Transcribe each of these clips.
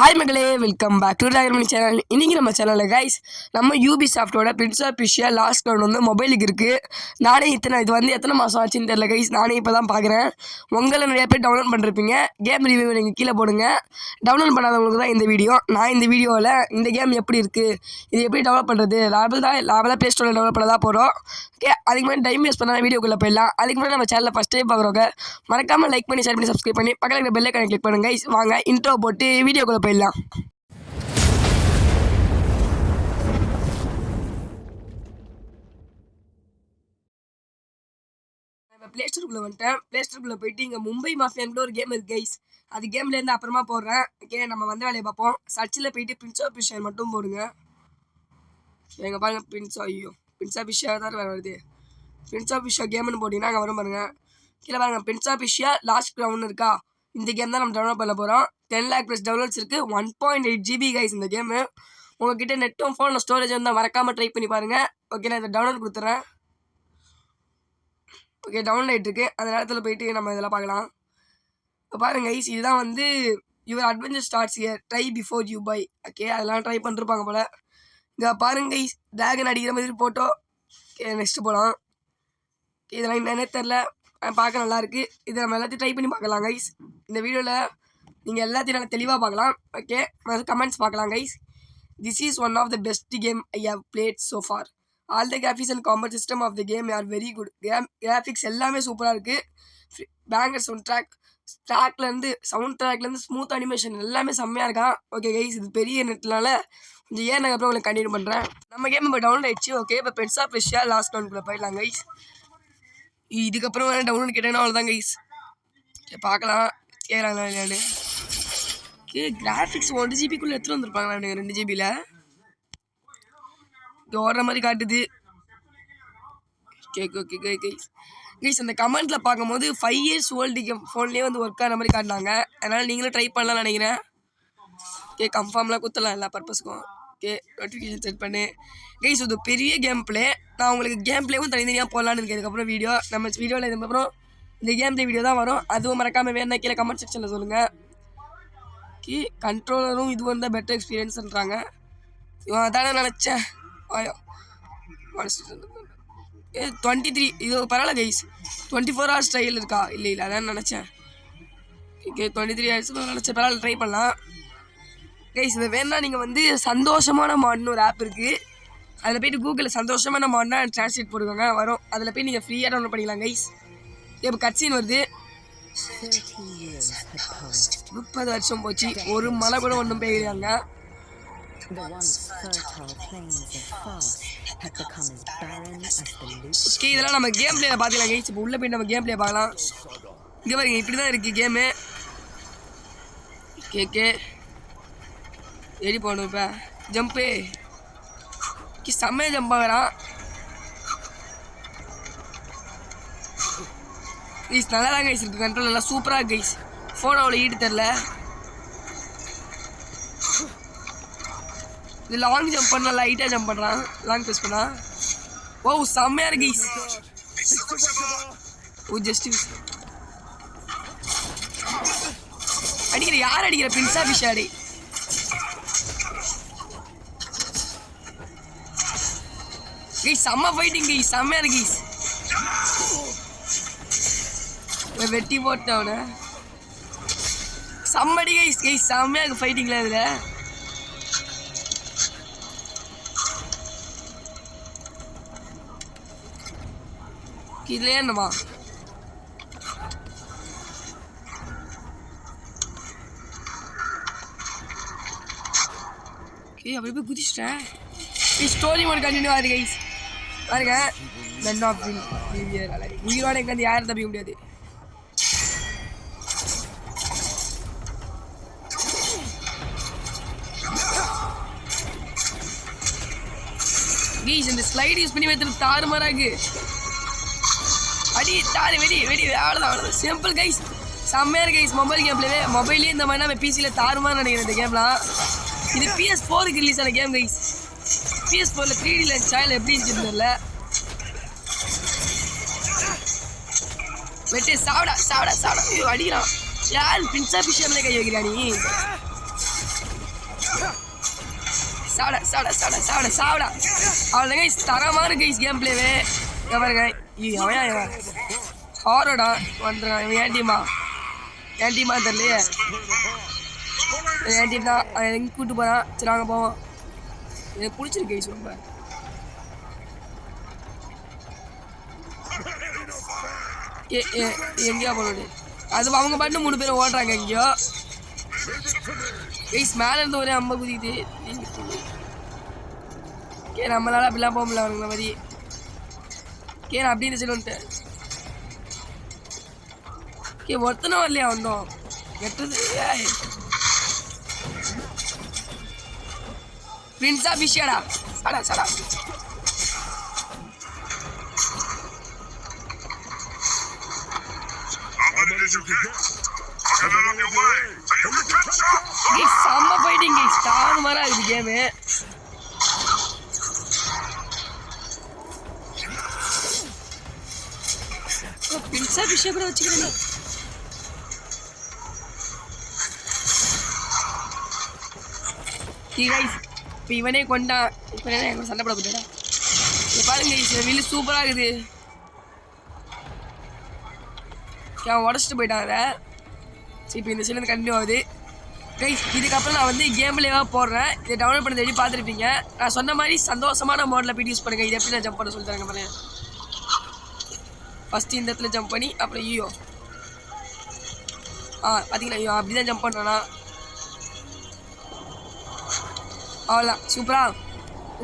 Hi மகளே, welcome back to dragon channel. இன்றைக்கி நம்ம சேனலில் கைஸ் நம்ம யூபிசாஃப்டோட prince of Persia lost crown வந்து மொபைலுக்கு இருக்குது. நானே இது வந்து எத்தனை மாதம் ஆச்சுன்னு தெரியல கைஸ், நானே இப்போ தான் பார்க்குறேன். உங்களை நிறைய பேர் டவுன்லோட் பண்ணிருப்பீங்க. கேம் ரிவ்யூ நீங்கள் கீழே போடுங்க. டவுன்லோட் பண்ணாதவங்களுக்கு தான் இந்த வீடியோ. நான் இந்த வீடியோவில் இந்த கேம் எப்படி இருக்குது, இது எப்படி டெவலப் பண்ணுறது, லாபெல்லாம் ப்ளே ஸ்டோரில் டெவலப் பண்ண தான் போகிறோம். ஓகே, அதுக்கு முன்னாடி டைம் வேஸ்ட் பண்ணால் வீடியோக்குள்ளே போயிடலாம். அதுக்கு முன்னாடி நம்ம சேனலில் ஃபஸ்ட் டைம் பார்க்குறவங்க மறக்காமல் லைக் பண்ணி ஷேர் பண்ணி சப்ஸ்கிரைப் பண்ணி பக்கத்தில் இருக்கிற பெல் ஐகானை கிளிக் பண்ணுங்க கைஸ். வாங்க இன்ட்ரோ போட்டு வீடியோக்குள்ளே போயிடலாம். ப்ளே ஸ்டோருக்குள்ளே வந்துட்டேன். ப்ளே ஸ்டோருக்குள்ளே போயிட்டு இங்கே மும்பை மாஃபியான்னு ஒரு கேம் இருக்குது கைஸ். அது கேம்லேருந்து அப்புறமா போடுறேன். ஓகே, நம்ம வந்து வேலையை பார்ப்போம். சர்ச்சில் போயிட்டு பிரின்ஸ் ஆஃப் பெர்சியா மட்டும் போடுங்க. எங்கே பாருங்கள், பிரின்ஸ் ஆஃப் பெர்சியா தான் வேறு வருது. பிரின்ஸ் ஆஃப் பெர்சியா கேம்னு போட்டிங்கன்னா அங்கே வரும் பாருங்கள். கீழே பாருங்கள், Prince of Persia lost ground இருக்கா. இந்த கேம் தான் நம்ம டவுன்லோட் பண்ண போகிறோம். 10 lakh + டவுன்லோட்ஸ் இருக்குது. 1.8 GB கைஸ் இந்த கேமு. உங்கள்கிட்ட நெட்டும் ஃபோனில் ஸ்டோரேஜ் வந்தால் மறக்காமல் ட்ரை பண்ணி பாருங்கள். ஓகே, நான் இதை டவுன்லோட் கொடுத்துட்றேன். ஓகே, டவுன்லோட் ஆகிட்டுருக்கு. அந்த நேரத்தில் போயிட்டு நம்ம இதெல்லாம் பார்க்கலாம். இப்போ பாருங்க கைஸ், இதுதான் வந்து your adventure starts here, try before you buy. Okay, அதெல்லாம் ட்ரை பண்ணிருப்பாங்க போல். இங்கே பாருங்க கைஸ், ட்ராகன் அடிக்கிற மாதிரி ஃபோட்டோ. ஓகே, நெக்ஸ்ட்டு போகலாம். இதெல்லாம் என்னன்னே தெரில, பார்க்க நல்லாயிருக்கு. இதை நம்ம எல்லாத்தையும் ட்ரை பண்ணி பார்க்கலாம் கைஸ். இந்த வீடியோவில் நீங்கள் எல்லாத்தையும் நல்லா தெளிவாக பார்க்கலாம். ஓகே, கமெண்ட்ஸ் பார்க்கலாம் guys. This is one of the best game I have played so far. All the graphics and combat system of the game are very good. Graphics எல்லாமே சூப்பராக இருக்குது. பேங்கர் சவுண்ட் ட்ராக்லேருந்து ஸ்மூத் அனிமேஷன் எல்லாமே செம்மையாக இருக்கான். Okay guys, இது பெரிய நெட்னால கொஞ்சம் அப்புறம் உங்களுக்கு கண்டினியூ பண்ணுறேன். நம்ம கேம் இப்போ டவுன்லோட் ஆயிடுச்சு. ஓகே, இப்போ பிரின்ஸ் ஆஃப் பெர்சியா லாஸ்ட் கிரவுண்டுக்குள்ளே போயிடலாம் கைஸ். இதுக்கப்புறம் வேறு டவுன்லோட் கேட்டேன்னா அவ்வளோதான் கைஸ். பார்க்கலாம் கேட்குறாங்களா இல்லையான்னு. ஓகே, கிராஃபிக்ஸ் 1 GB எடுத்துகிட்டு வந்துருப்பாங்களா எனக்கு 2 GB இங்கே ஓடுற மாதிரி காட்டுது. ஓகே கைஸ், அந்த கமெண்ட்டில் பார்க்கும்போது 5 years ஓல்டு கேம் ஃபோன்லேயே வந்து ஒர்க் ஆன மாதிரி காட்டினாங்க. அதனால் நீங்களும் ட்ரை பண்ணலாம்னு நினைக்கிறேன். ஓகே, கன்ஃபார்ம்லாம் கொடுத்துடலாம் எல்லா பர்பஸ்க்கும். ஓகே, நோட்டிஃபிகேஷன் செட் பண்ணு கைஸ். இது பெரிய கேம் பிளே. நான் உங்களுக்கு கேம் பிளேவும் தனித்தனியாக போடலான்னு இருக்கேன். இதுக்கப்புறம் நம்ம வீடியோவில் இதுக்கப்புறம் இந்த கேம் பிளே வீடியோ தான் வரும். அதுவும் மறக்காமல் வேணா கீழே கமெண்ட் செக்ஷனில் சொல்லுங்கள். ஓகே, கண்ட்ரோலரும் இது வந்து பெட்டர் எக்ஸ்பீரியன்ஸ்ன்றாங்க. இவன் அதானே நினச்சேன். 23 இது பரவாயில்ல கைஸ். 24 hours ட்ரையல் இருக்கா? இல்லை அதான் நினச்சேன். ஓகே, 23 hours நினச்சேன். பரவாயில்ல, ட்ரை பண்ணலாம் கைஸ். இதை வேணா நீங்கள் வந்து சந்தோஷமான மாட்னு ஒரு ஆப் இருக்குது. அதில் போய்ட்டு கூகுளில் சந்தோஷமான மாட்னா ட்ரான்ஸ்லேட் போட்டுக்கோங்க, வரும். அதில் போய் நீங்கள் ஃப்ரீயாக டவுன்லோட் பண்ணிக்கலாம் கைஸ். இப்போ கட்சீன் வருது. 30 வருஷம் போச்சு, ஒரு மழை கூட ஒன்றும் பெய்யுறாங்க. ஓகே, இதெல்லாம் நம்ம கேம் பிளேல பார்த்துக்கலாம் கைஸ். இப்போ உள்ளே போய் நம்ம கேம் பிளே பார்க்கலாம். இங்கே பாருங்க, இப்படி தான் இருக்குது கேமு. ஓகே, எடி போகணும். இப்போ ஜம்ப்பு செம்மையாக ஜம்ப் ஆகிறான் கைஸ். நல்லா தான் கைஸ் இருக்குது. கண்ட்ரோல் நல்லா சூப்பராக கைஸ். ஃபோன் அவ்வளோ ஈடு தெரில. இது லாங் ஜம்ப் பண்ண லைட்டாக ஜம்ப் பண்ணுறான். லாங் ப்ரெஸ் பண்ணா ஓ செம்மையாக இருக்கு கைஸ். ஓ ஜஸ்ட் அடிக்கிற யார் அடிக்கிற? பிரின்ஸ் ஆஃப் பெர்சியா அடி. கைஸ் செம்ம ஃபைட்டிங் கைஸ், செம்மையாக இருக்கு கைஸ். வெட்டி போட்டேன் அவனை. செம்மடி கைஸ். செம்மையாக இருக்கு ஃபைட்டிங்கில். இதில் இதுலேயே என்னமா அப்படி போய் குதிச்சிட்டேன். ஸ்டோரி மோட் கண்டினியூ ஆகுது கைஸ். பாருங்க, மென் ஆஃப் உயிரோட எங்கே வந்து யாரும் தப்பிக்க முடியாது. கைஸ், இந்த ஸ்லைடு யூஸ் பண்ணி வைத்து தாறுமாறாக்கு அடி தாரு வெடி அவ்வளோதான். சிம்பிள் கைஸ், செம்மையாக இருக்கு கைஸ். மொபைல் கேம் பிளேவே மொபைல்லே இந்த மாதிரி நம்ம பிசியில் தாறுமாறு நினைக்கிறேன் இந்த கேம்லாம். இது PS4க்கு ரிலீஸ் ஆன கேம் கைஸ். PS4ல் 3Dயில் சாயல் எப்படி இருந்துச்சு தெரியல. வெட்டி சாப்பிடா ஐயோ அடிக்கிறான். யார் பிரின்ஸ் ஆஃப் பெர்சியா கை வைக்கிறா நீ? சாவடா அவ்வளோ கைஸ் தரமான கைஸ் கேம் பிளேவே பாருங்க அவன் ஹாரோடா வந்துடுறான் இவன் ஏன் டீமா தெரியலையே என் டீம் தான் அவன் எங்கே கூப்பிட்டு போகிறான் சரி நாங்கள் போவோம் எனக்கு பிடிச்சிருக்கு கைஸ் ரொம்ப எங்கேயா போகணும் அது அவங்க பாட்டு 3 பேர் ஓடுறாங்க எங்கேயோ கைஸ் மேலே இருந்து ஒரே அம்மா குதிக்குது கே நம்மளால அப்படிலாம் போக முடியல அவனுங்கள மாதிரி கே நான் அப்படி இந்த சைடு வந்துட்டேன் கே ஒருத்தனும் வரலையா வந்தோம் வெட்டுறது பிரின்ஸா பிஷியாடா சடா செம்ம ஃபைட்டிங் கைஸ் தாறுமாறா இருக்குது கேமு பின்சா விஷயம் கூட வச்சுக்கிறேன் இப்போ இவனே கொண்டான் இப்போ என்ன சண்டை போட போட்டா பாருங்க இந்த வில்லு சூப்பராக இருக்குது அவன் உடச்சிட்டு போயிட்டான் அதை சரி இப்போ இந்த சைட்லேருந்து கண்டினியூ ஆகுது கைஸ் இதுக்கப்புறம் நான் வந்து கேம் பிளேவாக போடுறேன் இதை டவுன்லோட் பண்ணி தேடி பார்த்துருப்பீங்க நான் சொன்ன மாதிரி சந்தோஷமான மோடில் போய்ட்டு யூஸ் பண்ணுங்கள் இது எப்படி நான் ஜம்ப் பண்ண சொல்லி தரேங்க பாருங்க ஃபஸ்ட்டு இந்த இடத்துல ஜம்ப் பண்ணி அப்புறம் ஐயோ பார்த்தீங்களா ஐயோ அப்படி தான் ஜம்ப் பண்ணுறேன்னா அவ்வளோதான் சூப்பராக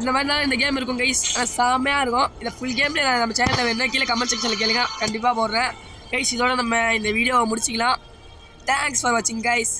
இந்த மாதிரி தான் இந்த கேம் இருக்கும் கைஸ் ஆனால் செம்மையாக இருக்கும் இந்த ஃபுல் கேம்ல நான் நம்ம சேனலில் வேணும்னா கீழே கமெண்ட் செக்ஷனில் கேளுங்க கண்டிப்பாக போடுறேன் கைஸ் இதோட நம்ம இந்த வீடியோவை முடிச்சிக்கலாம் தேங்க்ஸ் ஃபார் வாட்சிங் கைஸ்